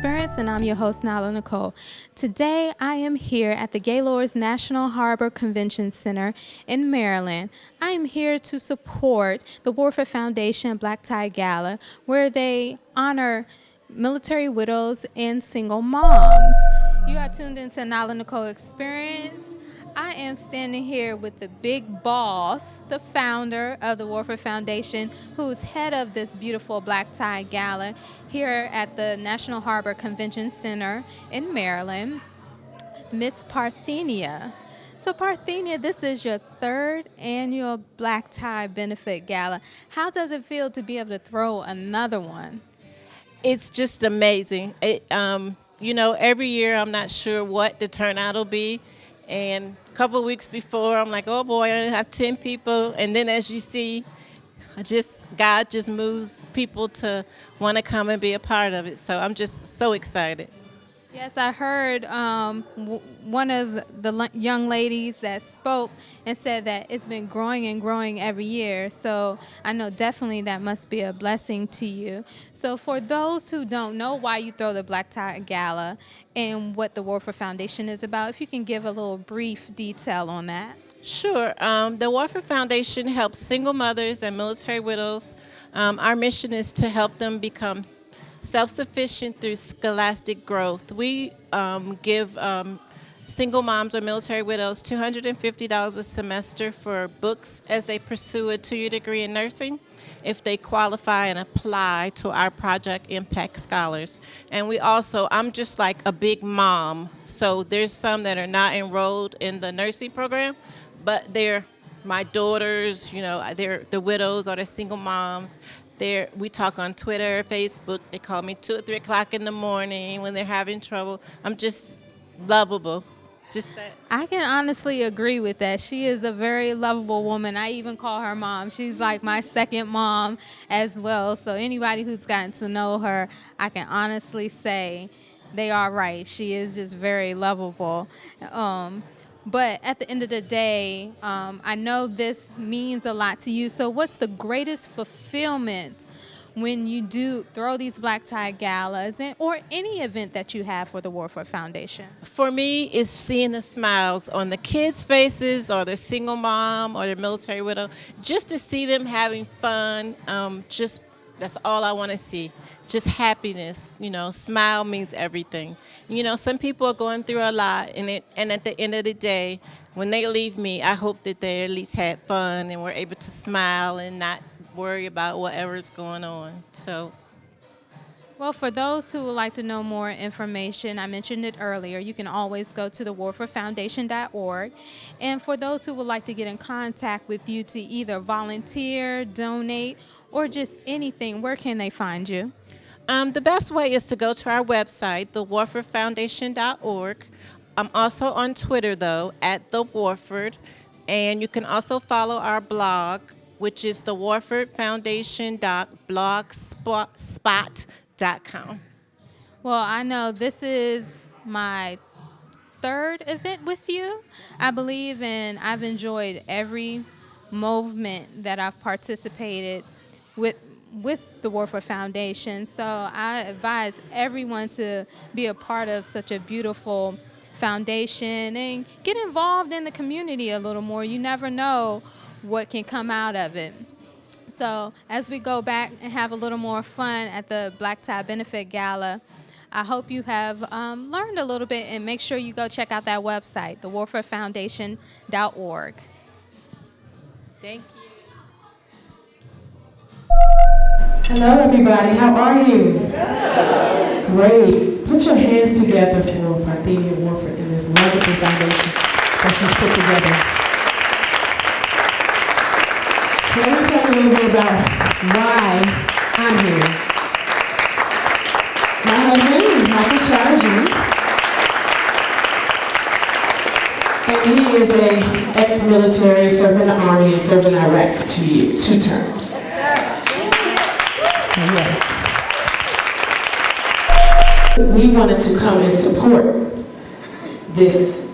Experience, and I'm your host, Nala Nicole. Today, I am here at the Gaylord's National Harbor Convention Center in Maryland. I am here to support the Warford Foundation Black Tie Gala, where they honor military widows and single moms. You are tuned into Nala Nicole Experience. I am standing here with the big boss, the founder of the Warford Foundation, who's head of this beautiful Black Tie Gala here at the National Harbor Convention Center in Maryland, Miss Parthenia. So Parthenia, this is your third annual Black Tie Benefit Gala. How does it feel to be able to throw another one? It's just amazing. Every year I'm not sure what the turnout will be. And a couple of weeks before, I'm like, oh boy, I have 10 people. And then as you see, God just moves people to want to come and be a part of it. So I'm just so excited. Yes, I heard one of the young ladies that spoke and said that it's been growing and growing every year. So I know definitely that must be a blessing to you. So for those who don't know why you throw the Black Tie Gala and what the Warford Foundation is about, if you can give a little brief detail on that. Sure. The Warford Foundation helps single mothers and military widows. Our mission is to help them become self-sufficient through scholastic growth. We give single moms or military widows $250 a semester for books as they pursue a two-year degree in nursing if they qualify and apply to our Project Impact Scholars. And I'm just like a big mom, so there's some that are not enrolled in the nursing program, but they're my daughters, they're the widows or the single moms. We talk on Twitter, Facebook. They call me 2 or 3 o'clock in the morning when they're having trouble. I'm just lovable. Just that. I can honestly agree with that. She is a very lovable woman. I even call her mom. She's like my second mom as well. So anybody who's gotten to know her, I can honestly say they are right. She is just very lovable. But at the end of the day, I know this means a lot to you. So what's the greatest fulfillment when you do throw these Black Tie Galas or any event that you have for the Warford Foundation? For me, it's seeing the smiles on the kids' faces or their single mom or their military widow, just to see them having fun. That's all I want to see. Just happiness. Smile means everything. Some people are going through a lot, and at the end of the day, when they leave me, I hope that they at least had fun and were able to smile and not worry about whatever's going on. So. Well, for those who would like to know more information, I mentioned it earlier, you can always go to the warfordfoundation.org. And for those who would like to get in contact with you to either volunteer, donate, or just anything, where can they find you? The best way is to go to our website, thewarfordfoundation.org. I'm also on Twitter, though, at The Warford. And you can also follow our blog, which is thewarfordfoundation.blogspot.com. Well, I know this is my third event with you, I believe, and I've enjoyed every movement that I've participated with the Warford Foundation. So I advise everyone to be a part of such a beautiful foundation and get involved in the community a little more. You never know what can come out of it. So as we go back and have a little more fun at the Black Tie Benefit Gala, I hope you have learned a little bit, and make sure you go check out that website, thewarfordfoundation.org. Thank you. Hello, everybody. How are you? Great. Put your hands together for Parthenia Warford and this wonderful foundation that she's put together. So let me tell you a little bit about why I'm here. My husband is Michael Shire Jr. And he is an ex-military, served in the Army, and served in Iraq for 2 terms. Yes. We wanted to come and support this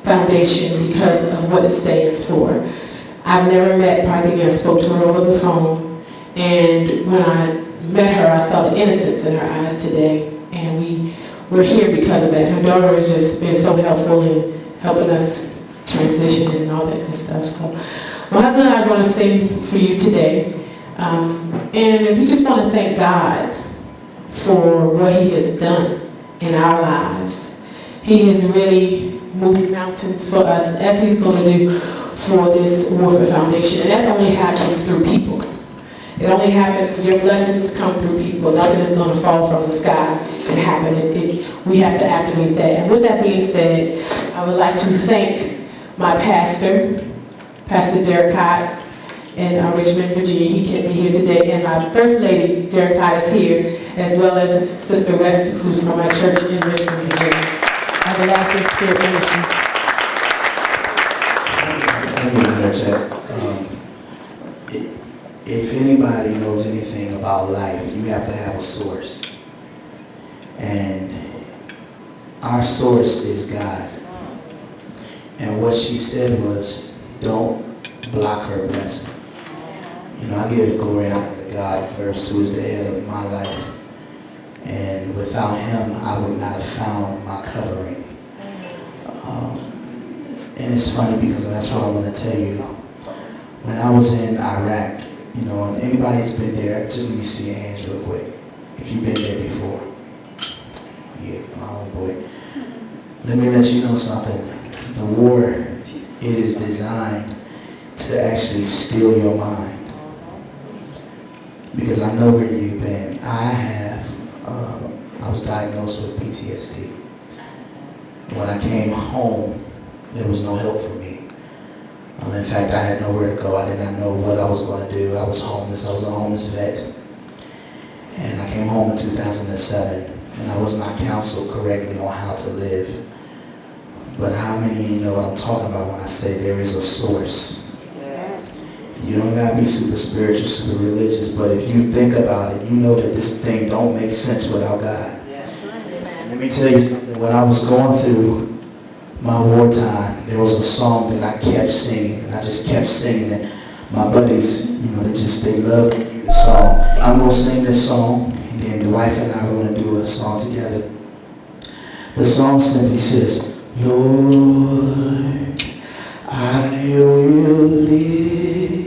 foundation because of what it stands for. I've never met Parthenia. I spoke to her over the phone, and when I met her, I saw the innocence in her eyes today. and we're here because of that. Her daughter has just been so helpful in helping us transition and all that good stuff. So my husband and I are going to sing for you today. And we just want to thank God for what he has done in our lives. He has really moved mountains for us, as he's going to do for this Warford Foundation. And that only happens through people. It only happens, your blessings come through people. Nothing is going to fall from the sky and happen. We have to activate that. And with that being said, I would like to thank my pastor, Pastor Derek Hott, in Richmond, Virginia. He can't be here today. And my First Lady, Derek Hott, is here, as well as Sister West, who's from my church in Richmond, Virginia. Everlasting Spirit Ministries. Let me interject. If anybody knows anything about life, you have to have a source. And our source is God. And what she said was, don't block her blessing. You know, I give glory and honor to God first, who is the head of my life. And without him, I would not have found my covering. And it's funny because that's what I want to tell you. When I was in Iraq, you know, and anybody's been there, just let me see your hands real quick. If you've been there before. Yeah, my own boy. Let me let you know something. The war, it is designed to actually steal your mind. Because I know where you've been. I was diagnosed with PTSD. When I came home, there was no help for me. In fact, I had nowhere to go. I did not know what I was going to do. I was homeless. I was a homeless vet. And I came home in 2007, and I was not counseled correctly on how to live. But how many of you know what I'm talking about when I say there is a source? Yes. You don't got to be super spiritual, super religious, but if you think about it, you know that this thing don't make sense without God. Yes. Let me tell you something. When I was going through my wartime, there was a song that I kept singing, and I just kept singing it. My buddies, you know, they love the song. I'm going to sing this song, and then the wife and I are going to do a song together. The song simply says, Lord, I will live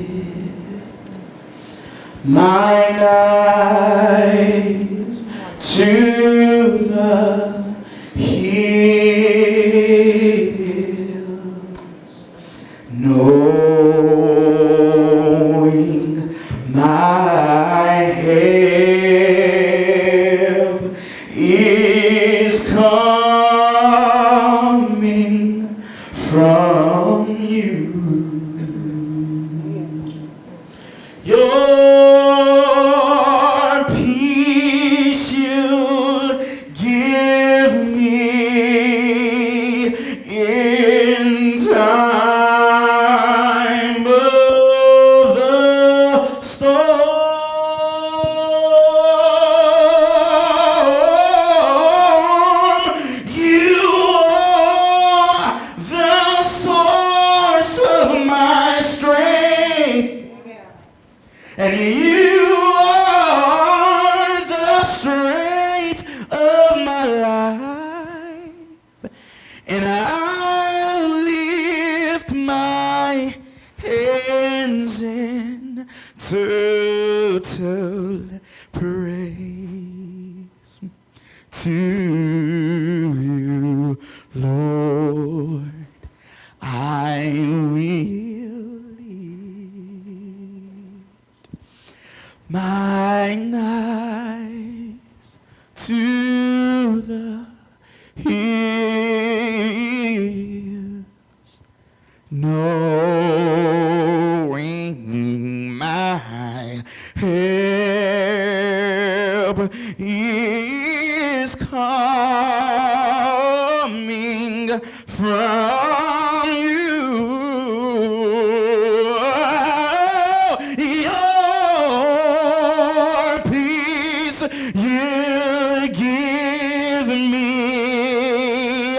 mine eyes to the hills, knowing my help is coming from you. Your peace you'll give me in time of the storm. You are the source of my strength. And you are the strength of my life. And I lift my hands in total praise to you, Lord. I will lift mine eyes to the hills, knowing my help is coming from you. Your peace you give me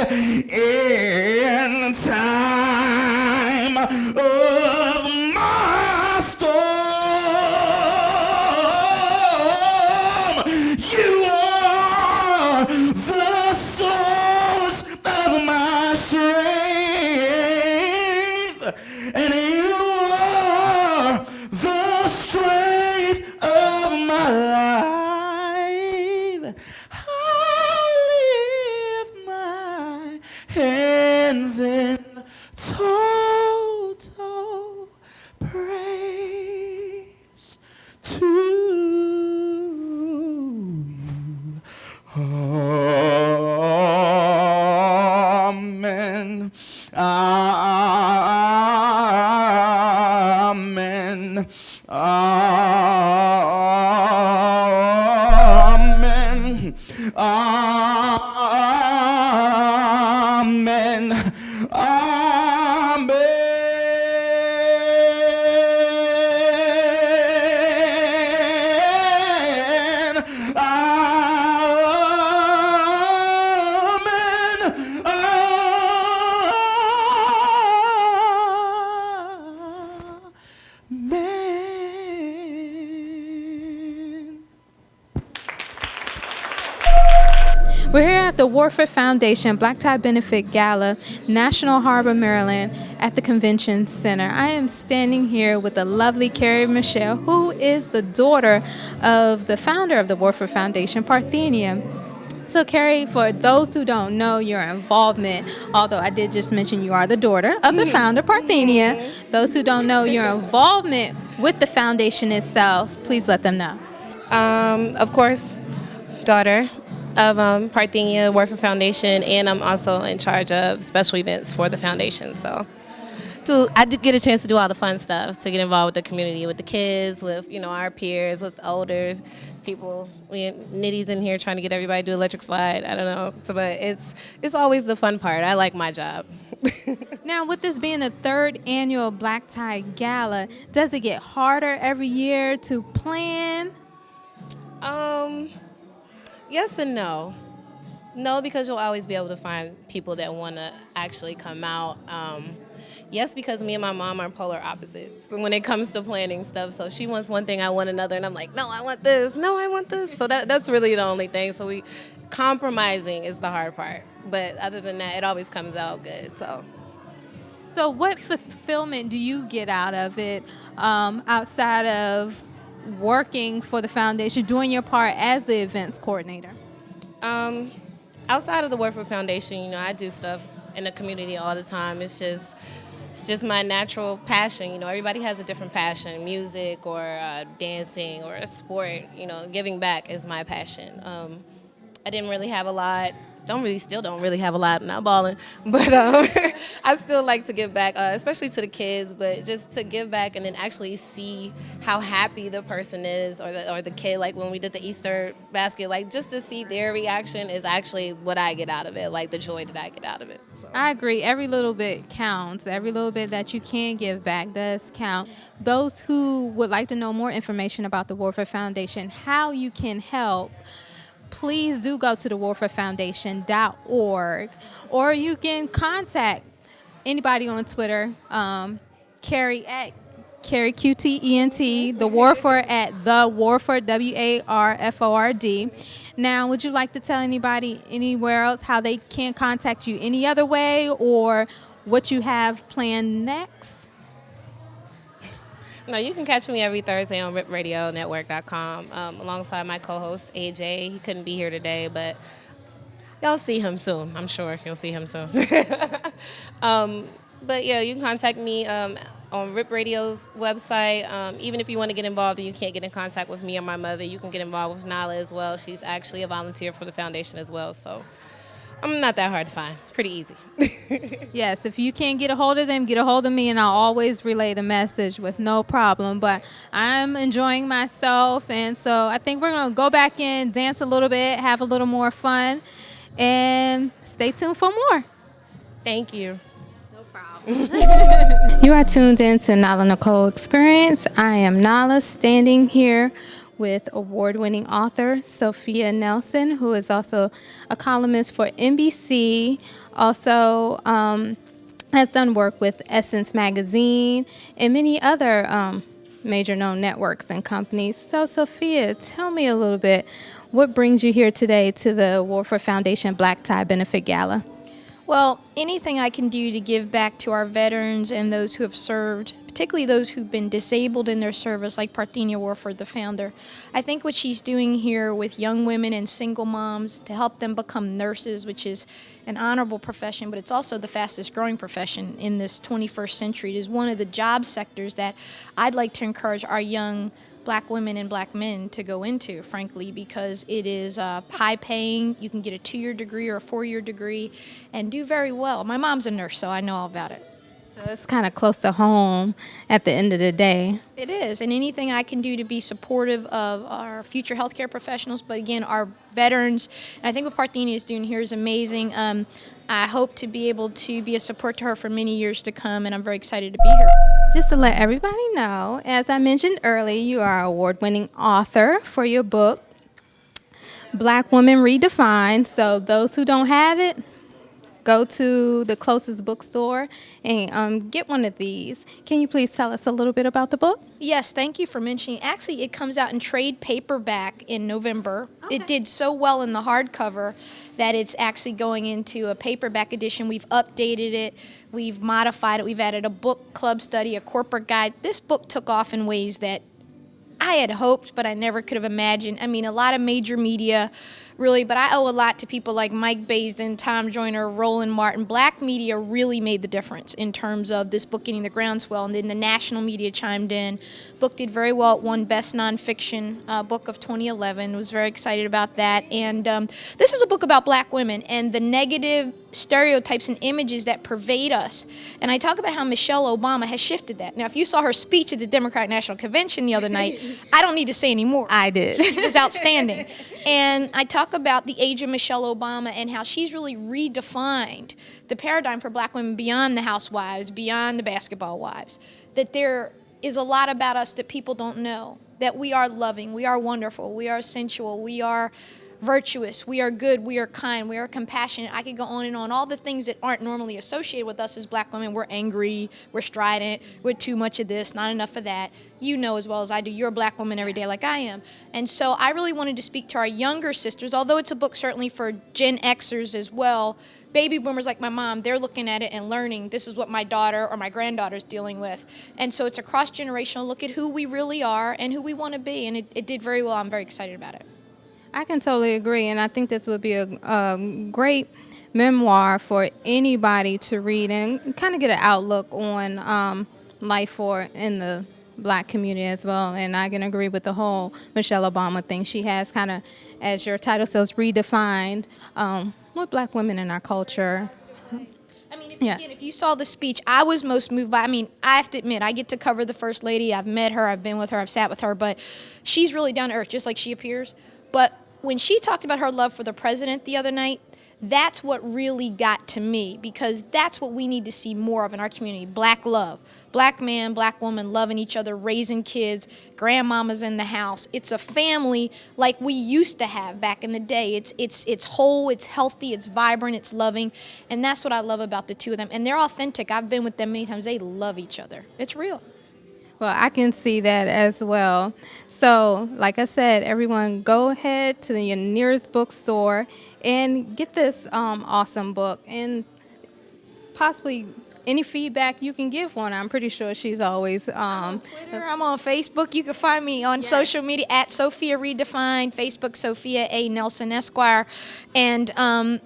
in time of my storm. You are Warford Foundation Black Tie Benefit Gala, National Harbor, Maryland, at the Convention Center. I am standing here with the lovely Carrie Michelle, who is the daughter of the founder of the Warford Foundation, Parthenia. So, Carrie, for those who don't know your involvement, although I did just mention you are the daughter of the founder, Parthenia, those who don't know your involvement with the foundation itself, please let them know. Of course, daughter of Parthenia Warford Foundation, and I'm also in charge of special events for the foundation. So, I did get a chance to do all the fun stuff, to get involved with the community, with the kids, with our peers, with elders, people. Nitty's in here trying to get everybody to do electric slide. I don't know, but it's always the fun part. I like my job. Now, with this being the third annual Black Tie Gala, does it get harder every year to plan? Yes and no. No, because you'll always be able to find people that want to actually come out. Yes, because me and my mom are polar opposites when it comes to planning stuff. So she wants one thing, I want another, and I'm like, no, I want this. No, I want this. So that's really the only thing. So compromising is the hard part. But other than that, it always comes out good. So what fulfillment do you get out of it outside of working for the foundation, doing your part as the events coordinator? Outside of the Warford Foundation, I do stuff in the community all the time. It's just my natural passion. Everybody has a different passion, music or dancing or a sport. Giving back is my passion. I didn't really have a lot. Still don't really have a lot, not balling, but I still like to give back, especially to the kids, but just to give back and then actually see how happy the person is or the kid, like when we did the Easter basket, like just to see their reaction is actually what I get out of it, like the joy that I get out of it. So. I agree. Every little bit counts. Every little bit that you can give back does count. Those who would like to know more information about the Warford Foundation, how you can help, please do go to the warfordfoundation.org, or you can contact anybody on Twitter, Carrie at Carrie QTENT, the Warford at the Warford WARFORD. Now, would you like to tell anybody anywhere else how they can contact you any other way, or what you have planned next? No, you can catch me every Thursday on ripradionetwork.com alongside my co-host, AJ. He couldn't be here today, but y'all see him soon. I'm sure you'll see him soon. But yeah, you can contact me on Rip Radio's website. Even if you want to get involved and you can't get in contact with me or my mother, you can get involved with Nala as well. She's actually a volunteer for the foundation as well, so I'm not that hard to find. Pretty easy. Yes, if you can't get a hold of them, get a hold of me, and I'll always relay the message with no problem. But I'm enjoying myself, and so I think we're going to go back in, dance a little bit, have a little more fun, and stay tuned for more. Thank you. You are tuned in to Nala Nicole Experience. I am Nala, standing here with award-winning author Sophia Nelson, who is also a columnist for NBC, also has done work with Essence Magazine and many other major known networks and companies. So, Sophia, tell me a little bit, what brings you here today to the Warford Foundation Black Tie Benefit Gala? Well, anything I can do to give back to our veterans and those who have served, particularly those who've been disabled in their service, like Parthenia Warford, the founder. I think what she's doing here with young women and single moms to help them become nurses, which is an honorable profession, but it's also the fastest growing profession in this 21st century. It is one of the job sectors that I'd like to encourage our young Black women and Black men to go into, frankly, because it is high paying. You can get a 2-year degree or a 4-year degree and do very well. My mom's a nurse, so I know all about it. So it's kind of close to home at the end of the day. It is, and anything I can do to be supportive of our future healthcare professionals, but again, our veterans, and I think what Parthenia is doing here is amazing. I hope to be able to be a support to her for many years to come, and I'm very excited to be here. Just to let everybody know, as I mentioned earlier, you are an award-winning author for your book, Black Women Redefined. So those who don't have it, go to the closest bookstore and get one of these. Can you please tell us a little bit about the book? Yes, thank you for mentioning. Actually, it comes out in trade paperback in November. It did so well in the hardcover that it's actually going into a paperback edition. We've updated it, we've modified it, we've added a book club study, a corporate guide. This book took off in ways that I had hoped, but I never could have imagined. I mean, a lot of major media, really, but I owe a lot to people like Mike Baisden, Tom Joyner, Roland Martin. Black media really made the difference in terms of this book getting the groundswell, and then the national media chimed in. Book did very well. It won Best Nonfiction Book of 2011. Was very excited about that. And this is a book about black women and the negative stereotypes and images that pervade us. And I talk about how Michelle Obama has shifted that. Now, if you saw her speech at the Democratic National Convention the other night, I don't need to say any more. I did. It was outstanding. And I talk about the age of Michelle Obama and how she's really redefined the paradigm for black women beyond the housewives, beyond the basketball wives. That there is a lot about us that people don't know. That we are loving, we are wonderful, we are sensual, we are virtuous, we are good, we are kind, we are compassionate. I could go on and on. All the things that aren't normally associated with us as black women. We're angry, we're strident, we're too much of this, not enough of that. You know as well as I do, you're a black woman every day like I am. And so I really wanted to speak to our younger sisters, although it's a book certainly for Gen Xers as well. Baby boomers like my mom, they're looking at it and learning this is what my daughter or my granddaughter's dealing with. And so it's a cross-generational look at who we really are and who we want to be. And it did very well. I'm very excited about it. I can totally agree, and I think this would be a great memoir for anybody to read and kind of get an outlook on life for in the black community as well. And I can agree with the whole Michelle Obama thing. She has kind of, as your title says, redefined what black women in our culture. I mean, Yes. again, if you saw the speech, I was most moved by, I mean, I have to admit, I get to cover the First Lady. I've met her, I've been with her, I've sat with her, but she's really down to earth, just like she appears. But when she talked about her love for the president the other night, that's what really got to me, because that's what we need to see more of in our community. Black love. Black man, black woman loving each other, raising kids, grandmamas in the house. It's a family like we used to have back in the day. It's whole, it's healthy, it's vibrant, it's loving, and that's what I love about the two of them. And they're authentic. I've been with them many times. They love each other. It's real. Well, I can see that as well. So, like I said, everyone go ahead to your nearest bookstore and get this awesome book. And possibly any feedback you can give one. I'm pretty sure she's always... I'm on Twitter, I'm on Facebook. You can find me on social media at Sophia Redefined, Facebook Sophia A. Nelson Esquire. And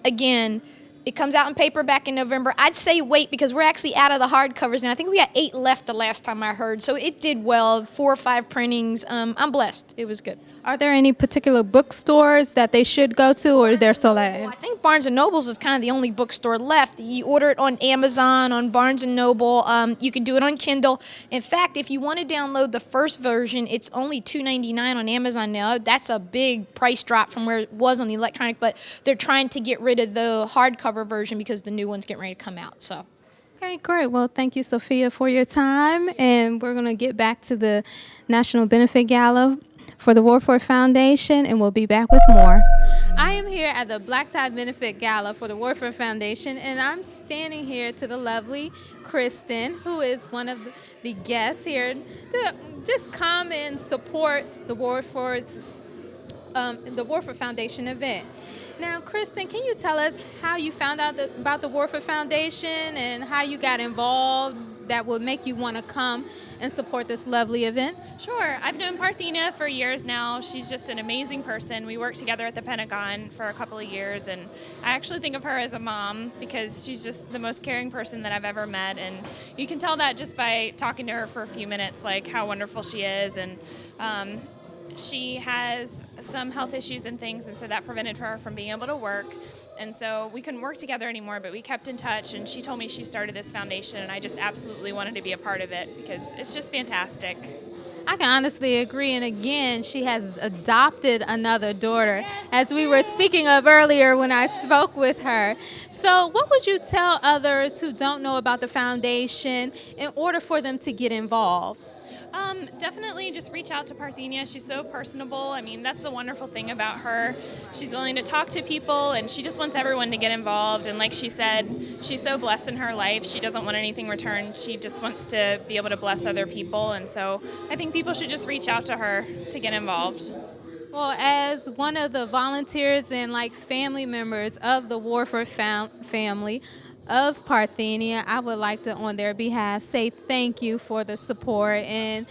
again... It comes out in paperback in November. I'd say wait because we're actually out of the hardcovers now. I think we got 8 left the last time I heard. So it did well, 4 or 5 printings. I'm blessed. It was good. Are there any particular bookstores that they should go to, or they're still Well, I think Barnes & Noble's is kind of the only bookstore left. You order it on Amazon, on Barnes & Noble. You can do it on Kindle. In fact, if you want to download the first version, it's only $2.99 on Amazon now. That's a big price drop from where it was on the electronic, but they're trying to get rid of the hardcover version because the new one's getting ready to come out. So. Okay, great. Well, thank you, Sophia, for your time. And we're going to get back to the National Benefit Gala for the Warford Foundation, and we'll be back with more. I am here at the Black Tie Benefit Gala for the Warford Foundation, and I'm standing here to the lovely Kristen, who is one of the guests here to just come and support the Warford Foundation event. Now, Kristen, can you tell us how you found out about the Warford Foundation and how you got involved that would make you want to come and support this lovely event? Sure. I've known Parthenia for years now. She's just an amazing person. We worked together at the Pentagon for a couple of years, and I actually think of her as a mom because she's just the most caring person that I've ever met, and you can tell that just by talking to her for a few minutes, like how wonderful she is. And she has some health issues and things, and so that prevented her from being able to work. And so we couldn't work together anymore, but we kept in touch, and she told me she started this foundation, and I just absolutely wanted to be a part of it because it's just fantastic. I can honestly agree. And again, she has adopted another daughter, as we were speaking of earlier when I spoke with her. So what would you tell others who don't know about the foundation in order for them to get involved? Definitely just reach out to Parthenia. She's so personable. I mean, that's the wonderful thing about her. She's willing to talk to people, and she just wants everyone to get involved. And like she said, she's so blessed in her life. She doesn't want anything returned. She just wants to be able to bless other people. And so I think people should just reach out to her to get involved. Well, as one of the volunteers and like family members of the Warford family of Parthenia, I would like to, on their behalf, say thank you for the support, and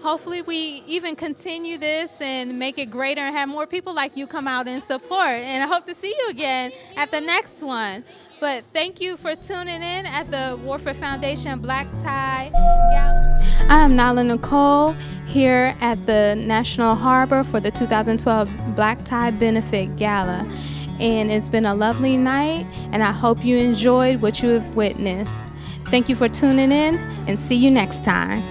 hopefully we even continue this and make it greater and have more people like you come out and support. And I hope to see you again at the next one. But thank you for tuning in at the Warford Foundation Black Tie Gala. I am Nala Nicole here at the National Harbor for the 2012 Black Tie Benefit Gala. And it's been a lovely night, and I hope you enjoyed what you have witnessed. Thank you for tuning in, and see you next time.